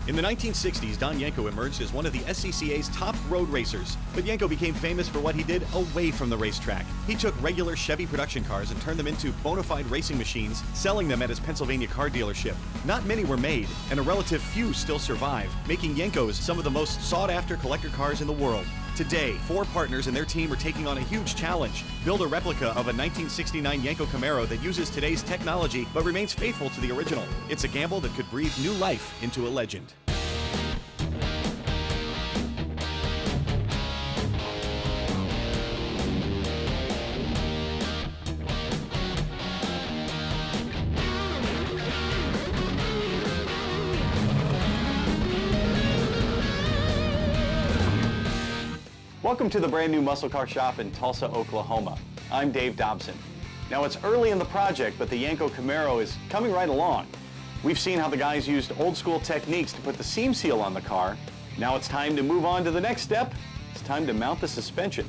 In the 1960s, Don Yenko emerged as one of the SCCA's top road racers, but Yenko became famous for what he did away from the racetrack. He took regular Chevy production cars and turned them into bona fide racing machines, selling them at his Pennsylvania car dealership. Not many were made, and a relative few still survive, making Yenkos some of the most sought-after collector cars in the world. Today, 4 partners and their team are taking on a huge challenge: build a replica of a 1969 Yenko Camaro that uses today's technology but remains faithful to the original. It's a gamble that could breathe new life into a legend. Welcome to the brand new muscle car shop in Tulsa, Oklahoma. I'm Dave Dobson. Now it's early in the project, but the Yenko Camaro is coming right along. We've seen how the guys used old school techniques to put the seam seal on the car. Now it's time to move on to the next step. It's time to mount the suspension.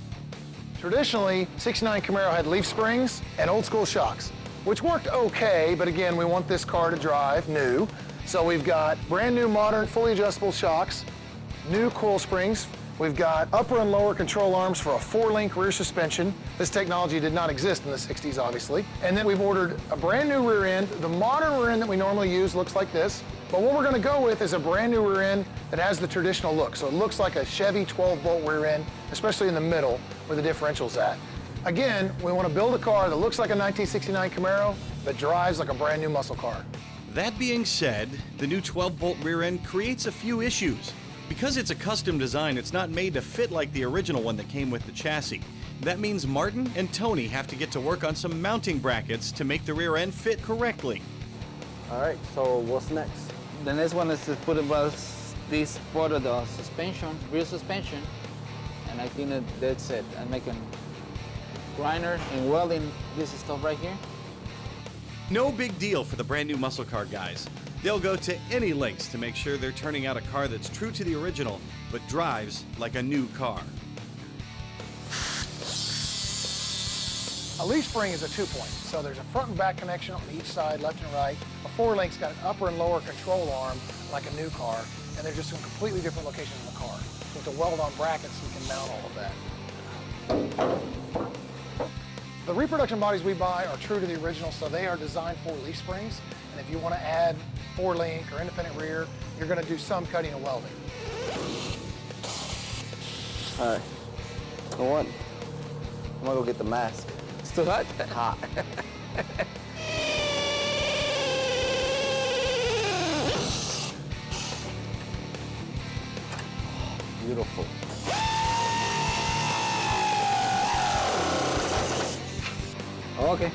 Traditionally, 69 Camaro had leaf springs and old school shocks, which worked okay, but again, we want this car to drive new. So we've got brand new modern fully adjustable shocks, new coil springs. We've got upper and lower control arms for a 4-link rear suspension. This technology did not exist in the 60s, obviously. And then we've ordered a brand new rear end. The modern rear end that we normally use looks like this, but what we're gonna go with is a brand new rear end that has the traditional look. So it looks like a Chevy 12-bolt rear end, especially in the middle where the differential's at. Again, we wanna build a car that looks like a 1969 Camaro, but drives like a brand new muscle car. That being said, the new 12-bolt rear end creates a few issues. Because it's a custom design, it's not made to fit like the original one that came with the chassis. That means Martin and Tony have to get to work on some mounting brackets to make the rear end fit correctly. All right, so what's next? The next one is to put about this part of the suspension, rear suspension, and I think that's it. I'm making grinder and welding this stuff right here. No big deal for the brand new muscle car guys. They'll go to any lengths to make sure they're turning out a car that's true to the original, but drives like a new car. A leaf spring is a 2-point, so there's a front and back connection on each side, left and right. A 4-link's got an upper and lower control arm like a new car, and they're just in completely different locations in the car. So it's a weld-on bracket so you can mount all of that. The reproduction bodies we buy are true to the original, so they are designed for leaf springs. And if you want to add 4-link or independent rear, you're going to do some cutting and welding. All right, you know what? I'm gonna go get the mask. It's too hot? Hot. Beautiful. Okay,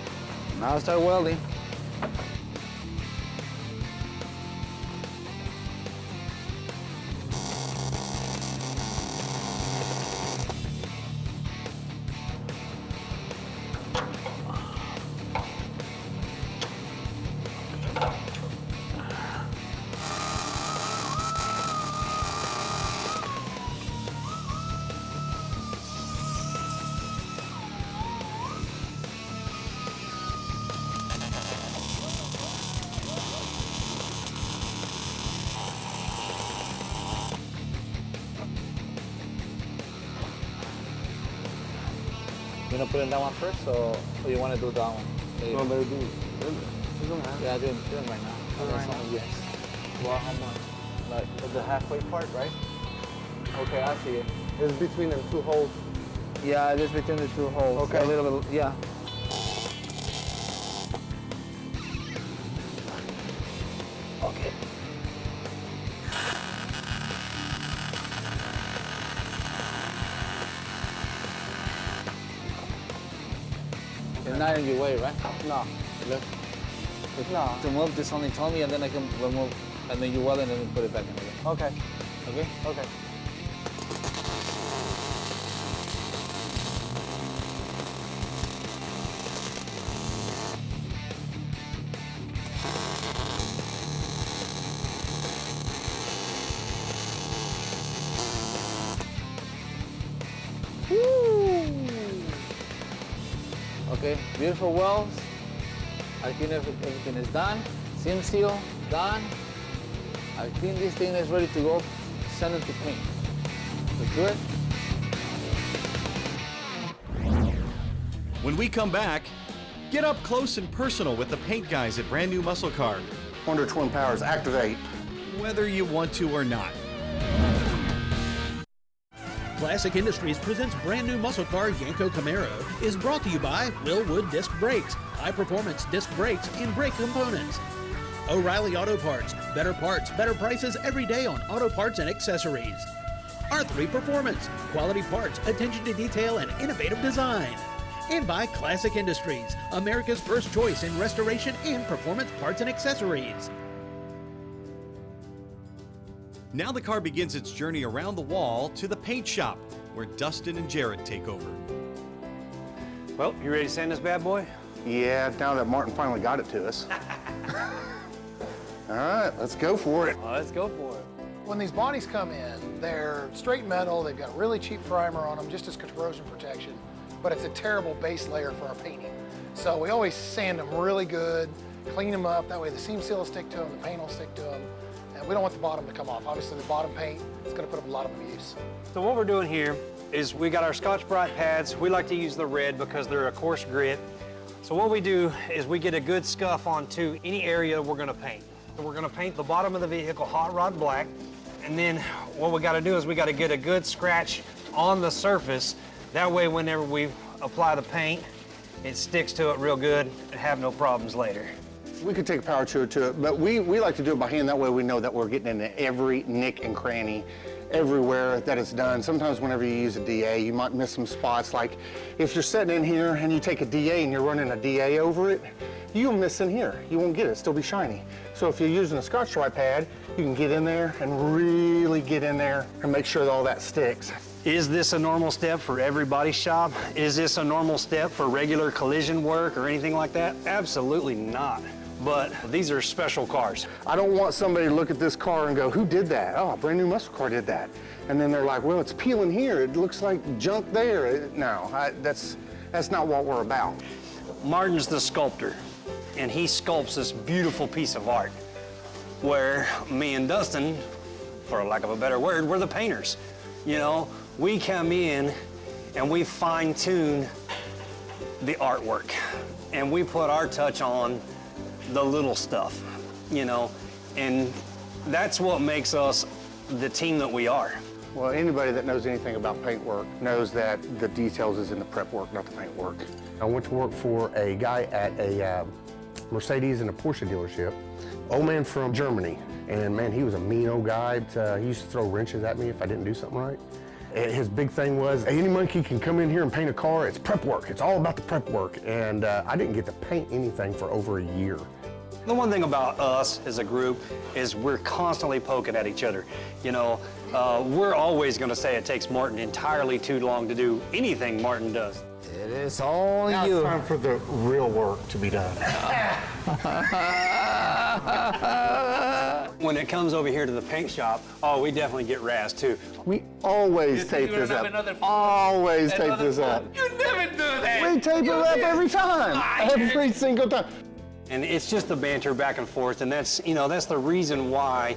now I'll start welding. You want to put in that one first, or you want to do that one later? No, better do it. Yeah, do it right now. Right now? Yes. Well, how much? Like the halfway part, right? Okay, I see it. It's between them 2 holes. Yeah, just between the 2 holes. Okay. A little bit, yeah. Okay. It's not in your way, right? No. Look. No. To move this only told me, and then I can remove, and then you weld it and then put it back in again. Okay. Okay? Okay. Okay, beautiful welds. I think everything is done. Seam seal, done. I think this thing is ready to go. Send it to paint. Let's do it. When we come back, get up close and personal with the paint guys at Brand New Muscle Car, Wonder Twin Powers, activate. whether you want to or not. Classic Industries presents brand new muscle car Yenko Camaro is brought to you by Willwood Disc Brakes, high performance disc brakes and brake components. O'Reilly Auto Parts, better prices every day on auto parts and accessories. R3 Performance, quality parts, attention to detail and innovative design. And by Classic Industries, America's first choice in restoration and performance parts and accessories. Now the car begins its journey around the wall to the paint shop, where Dustin and Jared take over. Well, you ready to sand this bad boy? Yeah, now that Martin finally got it to us. All right, let's go for it. Well, let's go for it. When these bodies come in, they're straight metal, they've got really cheap primer on them, just as corrosion protection, but it's a terrible base layer for our painting. So we always sand them really good, clean them up, that way the seam seal will stick to them, the paint will stick to them, and we don't want the bottom to come off. Obviously the bottom paint is gonna put up a lot of abuse. So what we're doing here is we got our Scotch-Brite pads. We like to use the red because they're a coarse grit. So what we do is we get a good scuff onto any area we're gonna paint. So we're gonna paint the bottom of the vehicle hot rod black, and then what we gotta do is we gotta get a good scratch on the surface. That way whenever we apply the paint, it sticks to it real good and have no problems later. We could take a power chewer to it, but we like to do it by hand. That way we know that we're getting into every nick and cranny, everywhere that it's done. Sometimes whenever you use a DA, you might miss some spots. Like if you're sitting in here and you take a DA and you're running a DA over it, you'll miss in here. You won't get it, it'll still be shiny. So if you're using a Scotch-Brite pad, you can get in there and really get in there and make sure that all that sticks. Is this a normal step for every body shop? Is this a normal step for regular collision work or anything like that? Absolutely not. But these are special cars. I don't want somebody to look at this car and go, who did that? Oh, a brand new muscle car did that. And then they're like, well, it's peeling here. It looks like junk there. No, that's not what we're about. Martin's the sculptor, and he sculpts this beautiful piece of art, where me and Dustin, for lack of a better word, we're the painters. You know, we come in and we fine-tune the artwork, and we put our touch on the little stuff, you know, and that's what makes us the team that we are. Well, anybody that knows anything about paint work knows that the details is in the prep work, not the paint work. I went to work for a guy at a Mercedes and a Porsche dealership, old man from Germany. And man, he was a mean old guy. He used to throw wrenches at me if I didn't do something right. And his big thing was, any monkey can come in here and paint a car. It's prep work. It's all about the prep work. And I didn't get to paint anything for over a year. The one thing about us as a group is we're constantly poking at each other. You know, we're always gonna say it takes Martin entirely too long to do anything Martin does. It is all Now you. it's time for the real work to be done. When it comes over here to the paint shop, oh, we definitely get razzed too. We always tape this up. Always tape this up. You never do that. We tape it up every time. Every single time. And it's just the banter back and forth, and that's, you know, that's the reason why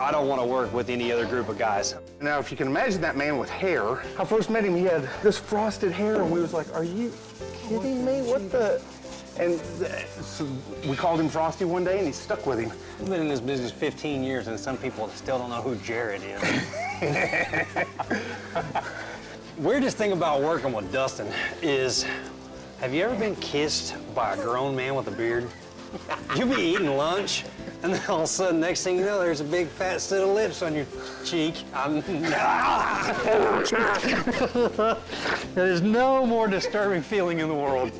I don't want to work with any other group of guys. Now, if you can imagine that man with hair, I first met him, he had this frosted hair, and we was like, are you kidding me? What the? And so we called him Frosty one day, and he stuck with him. I've been in this business 15 years, and some people still don't know who Jared is. Weirdest thing about working with Dustin is, have you ever been kissed by a grown man with a beard? You'll be eating lunch, and then all of a sudden, next thing you know, there's a big fat set of lips on your cheek. There's no more disturbing feeling in the world.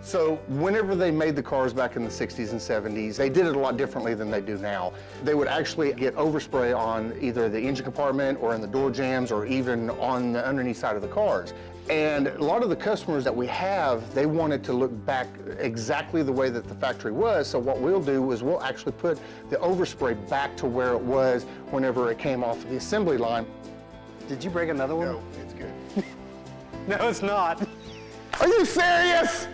So whenever they made the cars back in the 60s and 70s, they did it a lot differently than they do now. They would actually get overspray on either the engine compartment or in the door jambs or even on the underneath side of the cars. And a lot of the customers that we have, they want it to look back exactly the way that the factory was. So what we'll do is we'll actually put the overspray back to where it was whenever it came off the assembly line. Did you break another one? No, it's good. No, it's not. Are you serious?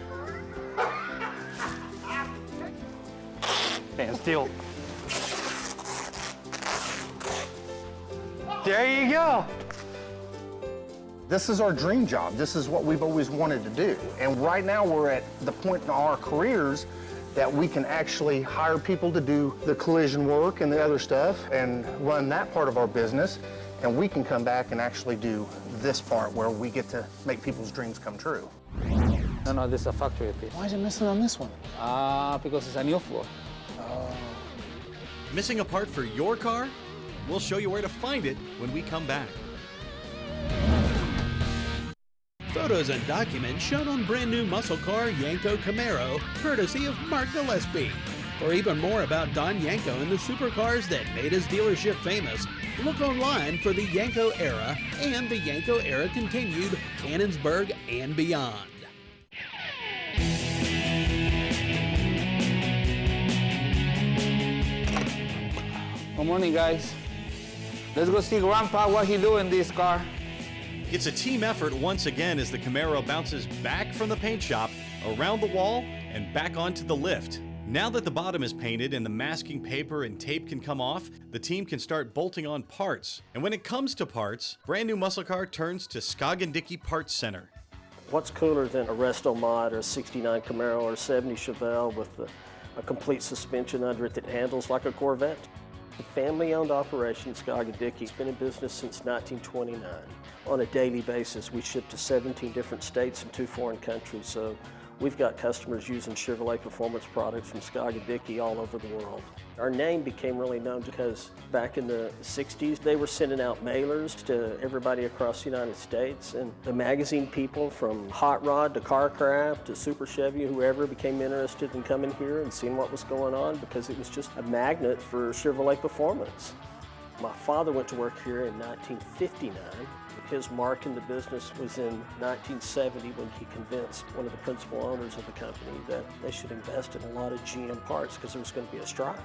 Stand still. There you go. This is our dream job. This is what we've always wanted to do. And right now we're at the point in our careers that we can actually hire people to do the collision work and the other stuff and run that part of our business. And we can come back and actually do this part where we get to make people's dreams come true. No, this is a factory piece. Why is it missing on this one? Because it's a new floor. Missing a part for your car? We'll show you where to find it when we come back. Photos and documents shown on brand new muscle car Yenko Camaro, courtesy of Mark Gillespie. For even more about Don Yenko and the supercars that made his dealership famous, look online for the Yenko era and the Yenko era continued, Cannonsburg and beyond. Good morning, guys. Let's go see Grandpa what he do in this car. It's a team effort once again as the Camaro bounces back from the paint shop, around the wall, and back onto the lift. Now that the bottom is painted and the masking paper and tape can come off, the team can start bolting on parts. And when it comes to parts, brand new muscle car turns to Skog&Dickey Parts Center. What's cooler than a Resto Mod or a 69 Camaro or a 70 Chevelle with a complete suspension under it that handles like a Corvette? The family-owned operation, Skog&Dickey, has been in business since 1929. On a daily basis, we ship to 17 different states and 2 foreign countries, so we've got customers using Chevrolet Performance products from Skog&Dickey all over the world. Our name became really known because back in the 60s, they were sending out mailers to everybody across the United States, and the magazine people from Hot Rod to Carcraft to Super Chevy, whoever, became interested in coming here and seeing what was going on because it was just a magnet for Chevrolet Performance. My father went to work here in 1959. His mark in the business was in 1970 when he convinced one of the principal owners of the company that they should invest in a lot of GM parts because there was going to be a strike.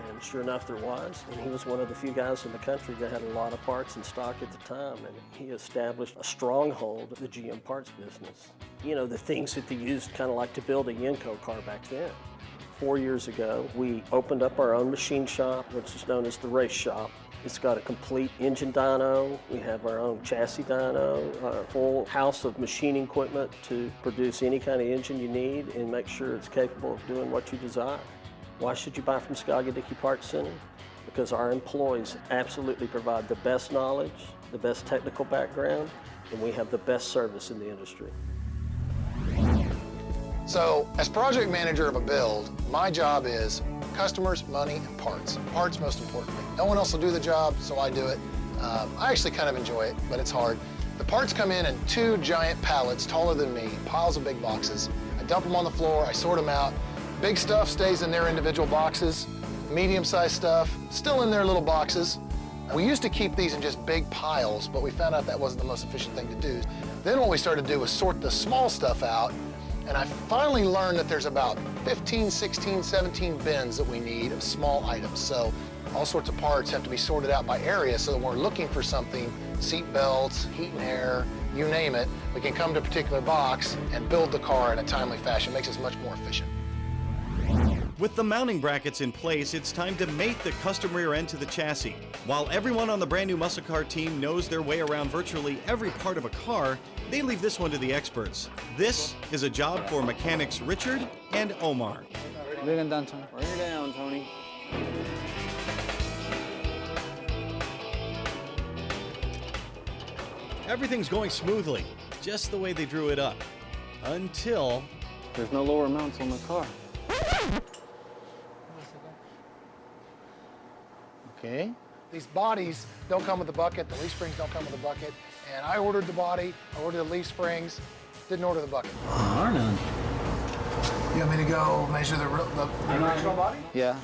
And sure enough, there was. And he was one of the few guys in the country that had a lot of parts in stock at the time. And he established a stronghold of the GM parts business. You know, the things that they used kind of like to build a Yenko car back then. 4 years ago, we opened up our own machine shop, which is known as the Race Shop. It's got a complete engine dyno. We have our own chassis dyno, a full house of machining equipment to produce any kind of engine you need and make sure it's capable of doing what you desire. Why should you buy from Skog&Dickey Parts Center? Because our employees absolutely provide the best knowledge, the best technical background, and we have the best service in the industry. So, as project manager of a build, my job is customers, money, and parts. Parts most importantly. No one else will do the job, so I do it. I actually kind of enjoy it, but it's hard. The parts come in 2 giant pallets taller than me, piles of big boxes. I dump them on the floor, I sort them out. Big stuff stays in their individual boxes. Medium-sized stuff, still in their little boxes. We used to keep these in just big piles, but we found out that wasn't the most efficient thing to do. Then what we started to do was sort the small stuff out, and I finally learned that there's about 15, 16, 17 bins that we need of small items. So all sorts of parts have to be sorted out by area so that when we're looking for something, seat belts, heat and air, you name it, we can come to a particular box and build the car in a timely fashion. It makes us much more efficient. With the mounting brackets in place, it's time to mate the custom rear end to the chassis. While everyone on the brand new muscle car team knows their way around virtually every part of a car, they leave this one to the experts. This is a job for mechanics Richard and Omar. Bring it down, Tony. Bring her down, Tony. Everything's going smoothly, just the way they drew it up. Until... There's no lower mounts on the car. Okay. These bodies don't come with a bucket, the leaf springs don't come with a bucket, and I ordered the body, I ordered the leaf springs, didn't order the bucket. Are none. You want me to go measure the original body? Yeah.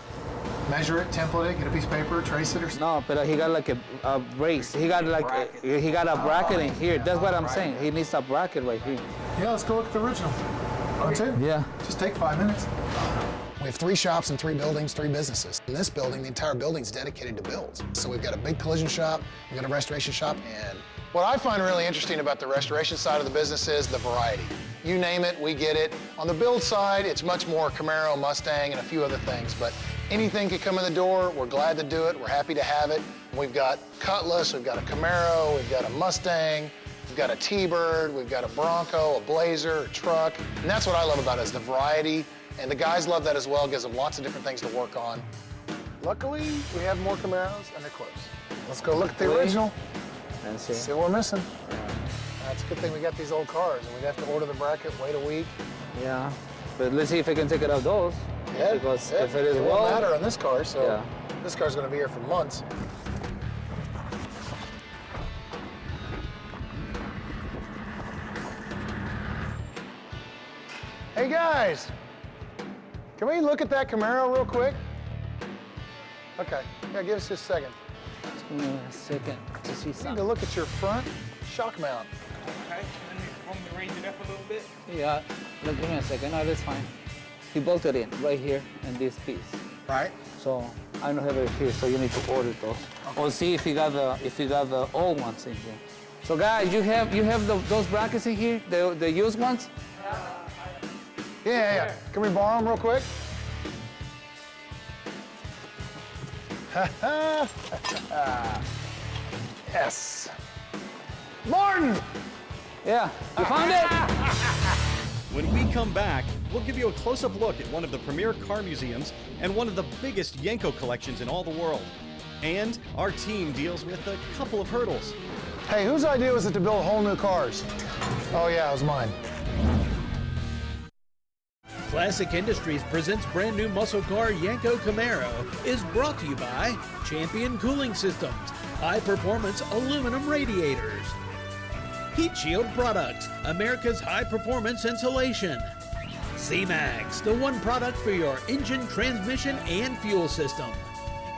Measure it, template it, get a piece of paper, trace it or something? No, but he got like a brace. He got like he got a bracket in here. That's what I'm saying. He needs a bracket right here. Yeah, let's go look at the original. Want to? Yeah. Just take 5 minutes. We have 3 shops and 3 buildings, 3 businesses. In this building, the entire building is dedicated to builds. So we've got a big collision shop, we've got a restoration shop, and what I find really interesting about the restoration side of the business is the variety. You name it, we get it. On the build side, it's much more Camaro, Mustang, and a few other things, but Anything could come in the door, we're glad to do it, we're happy to have it. We've got Cutlass, we've got a Camaro, we've got a Mustang, we've got a T-Bird, we've got a Bronco, a Blazer, a truck. And that's what I love about it, is the variety. And the guys love that as well, gives them lots of different things to work on. Luckily, we have more Camaros and they're close. Let's go look at the original. And see. See what we're missing. That's a good thing we got these old cars, and we'd have to order the bracket, wait a week. Yeah, but let's see if I can take it out those. Yeah, because yeah, if it is it well, won't matter on this car, so yeah. this car's gonna be here for months. Hey guys, can we look at that Camaro real quick? Okay, yeah, give us just a second. Just give me a second to see We need to something. look at your front shock mount. Okay, and you want me to raise it up a little bit? Yeah, look, give me a second. No, that's fine. He bolted in right here in this piece. Right. So I don't have it here, so you need to order those. Or see if you got the old ones in here. So guys, you have those brackets in here, the used ones? Yeah. Can we borrow them real quick? Yes. Martin! Yeah, you found it? When we come back, we'll give you a close-up look at one of the premier car museums and one of the biggest Yenko collections in all the world. And our team deals with a couple of hurdles. Hey, whose idea was it to build whole new cars? Oh yeah, it was mine. Classic Industries presents brand new muscle car Yenko Camaro is brought to you by Champion Cooling Systems, high performance aluminum radiators, Heat Shield Products, America's high performance insulation, Z-Max, the one product for your engine, transmission, and fuel system,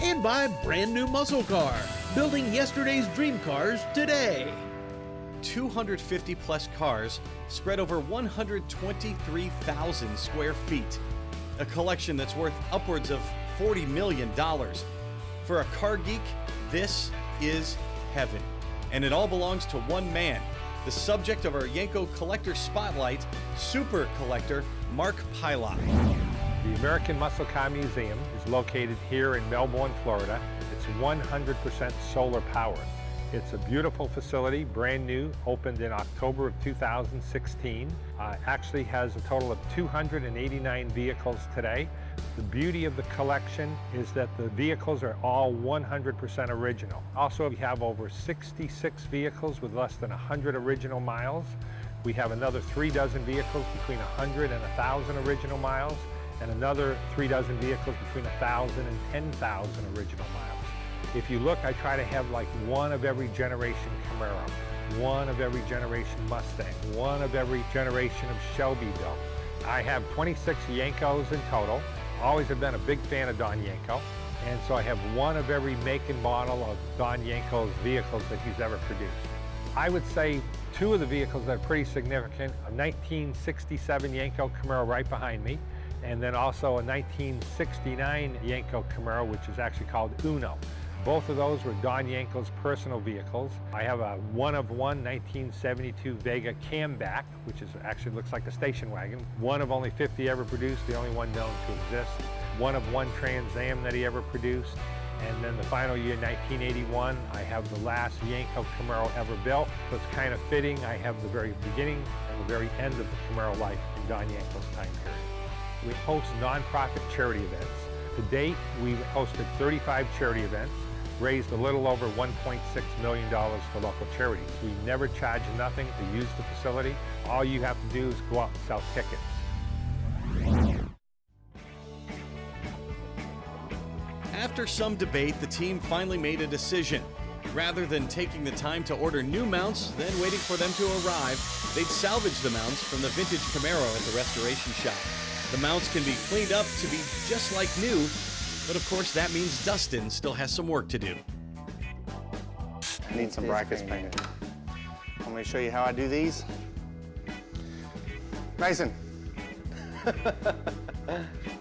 and by brand new muscle car, building yesterday's dream cars today. 250 plus cars spread over 123,000 square feet. A collection that's worth upwards of $40 million. For a car geek, this is heaven. And it all belongs to one man, the subject of our Yenko Collector Spotlight, super collector Mark Pylot. The American Muscle Car Museum is located here in Melbourne, Florida. It's 100% solar powered. It's a beautiful facility, brand new, opened in October of 2016. Actually has a total of 289 vehicles today. The beauty of the collection is that the vehicles are all 100% original. Also, we have over 66 vehicles with less than 100 original miles. We have another 3 dozen vehicles between 100 and 1,000 original miles, and another 3 dozen vehicles between 1,000 and 10,000 original miles. If you look, I try to have like one of every generation Camaro, one of every generation Mustang, one of every generation of Shelby built. I have 26 Yenkos in total. Always have been a big fan of Don Yenko. And so I have one of every make and model of Don Yenko's vehicles that he's ever produced. I would say 2 of the vehicles that are pretty significant, a 1967 Yenko Camaro right behind me, and then also a 1969 Yenko Camaro, which is actually called Uno. Both of those were Don Yenko's personal vehicles. I have a one-of-one 1972 Vega Camback, which actually looks like a station wagon. One of only 50 ever produced, the only one known to exist. One-of-one Trans Am that he ever produced. And then the final year, 1981, I have the last Yenko Camaro ever built. So it's kind of fitting. I have the very beginning and the very end of the Camaro life in Don Yenko's time period. We host nonprofit charity events. To date, we've hosted 35 charity events, raised a little over $1.6 million for local charities. We never charge nothing to use the facility. All you have to do is go out and sell tickets. After some debate, the team finally made a decision. Rather than taking the time to order new mounts, then waiting for them to arrive, they'd salvage the mounts from the vintage Camaro at the restoration shop. The mounts can be cleaned up to be just like new, but of course that means Dustin still has some work to do. I need some brackets painted. I'm going to show you how I do these. Mason.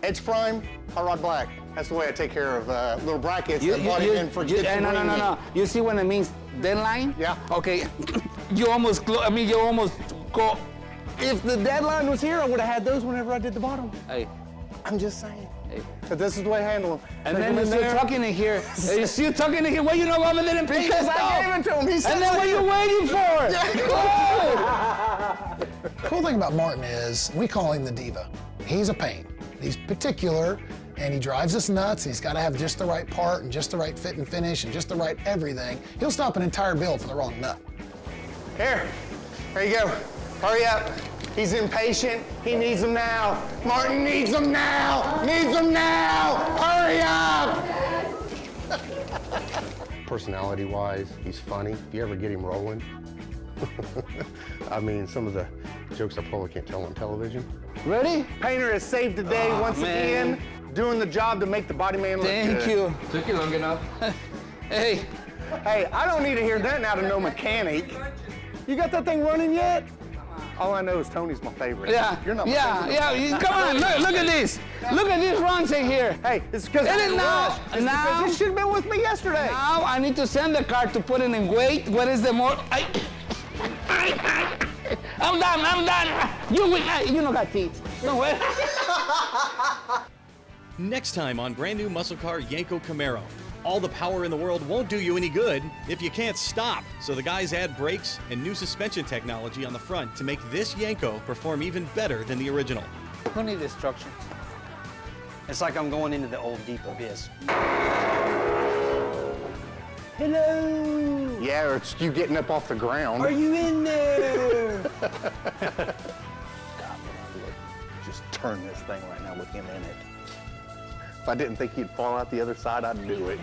Edge prime, hot rod black. That's the way I take care of little brackets that brought in for kids to bring in. No. You see when it means deadline? Yeah. Okay. you almost go. If the deadline was here, I would have had those whenever I did the bottom. Hey. I'm just saying. But this is the way I handle them. And then you're still talking in here. You're still talking in here. Why you know Mama didn't pay Because this I off? gave it to him. He said, And then what are you waiting for? The cool thing about Martin is we call him the diva. He's a pain. He's particular, and he drives us nuts. He's got to have just the right part and just the right fit and finish and just the right everything. He'll stop an entire build for the wrong nut. Here you go. Hurry up. He's impatient. He needs them now. Martin needs them now. Needs them now. Hurry up. Personality-wise, he's funny. If you ever get him rolling, I mean, some of the jokes I probably can't tell on television. Ready? Painter has saved the day once again, doing the job to make the body man look Thank good. you. Took you long enough. Hey. Hey, I don't need to hear that now to no mechanic. You got that thing running yet? All I know is Tony's my favorite. Yeah. You're not my favorite. Come on, look at this. Look at these runs in here. Hey, it's because It is now. Now. you should have been with me yesterday. Now I need to send the car to put it in weight. What is the more? I'm done. You don't got teeth. Don't worry. Next time on brand new muscle car Yenko Camaro. All the power in the world won't do you any good if you can't stop. So the guys add brakes and new suspension technology on the front to make this Yenko perform even better than the original. Who needs instructions? It's like I'm going into the old deep abyss. Hello. Yeah, or it's you getting up off the ground. Are you in there? God, when I look, just turn this thing right now with him in it. If I didn't think he'd fall out the other side, I'd do it.